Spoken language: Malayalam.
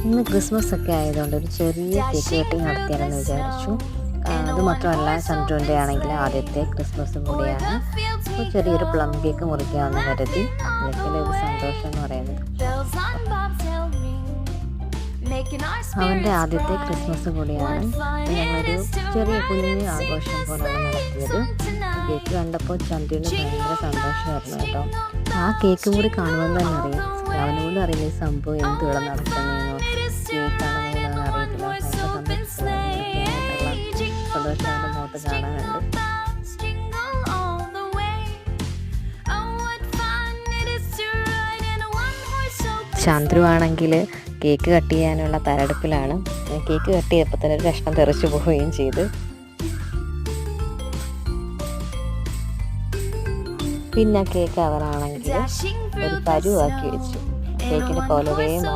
ഇന്ന് ക്രിസ്മസ് ഒക്കെ ആയതുകൊണ്ട് ഒരു ചെറിയ കേക്ക് കട്ടിങ് നടത്തിയാലെന്ന് വിചാരിച്ചു. അതുമാത്രമല്ല, ചന്ദ്രുവിൻ്റെ ആണെങ്കിൽ ആദ്യത്തെ ക്രിസ്മസും കൂടിയാണ്. അപ്പോൾ ചെറിയൊരു പ്ലം കേക്ക് മുറിക്കാമെന്ന് കരുതി. അതൊക്കെ ഒരു സന്തോഷം എന്ന് പറയുന്നത്. അവൻ്റെ ആദ്യത്തെ ക്രിസ്മസ് കൂടിയാണ്. ഞങ്ങളൊരു ചെറിയ കുഞ്ഞു ആഘോഷം പോലെയാണ് നടത്തിയത്. കേക്ക് കണ്ടപ്പോൾ ചന്ദ്രന് ഭയങ്കര സന്തോഷമായിരുന്നു കേട്ടോ. ആ കേക്ക് കൂടി കാണുമ്പോൾ തന്നെ അറിയാം, അവനോട് അറിയില്ല ഈ സംഭവം എന്തുവിടെ നടക്കുന്നതെന്നോ കേക്കാണെന്നോ അറിയത്തില്ല. ഭയങ്കര സന്തോഷം അവൻ്റെ മുഖത്ത് കാണാനുണ്ട്. ചന്ദ്രു ആണെങ്കിൽ കേക്ക് കട്ട് ചെയ്യാനുള്ള തയ്യാറെടുപ്പിലാണ്. കേക്ക് കട്ട് ചെയ്തപ്പോൾ തന്നെ ഒരു കഷ്ണം തെറിച്ചു പോവുകയും ചെയ്തു. പിന്നെ കേക്ക് അവനാണെങ്കിൽ ഒരു പരുവാക്കി വെച്ചു. കേക്കിൻ്റെ കോലവേ മാറി.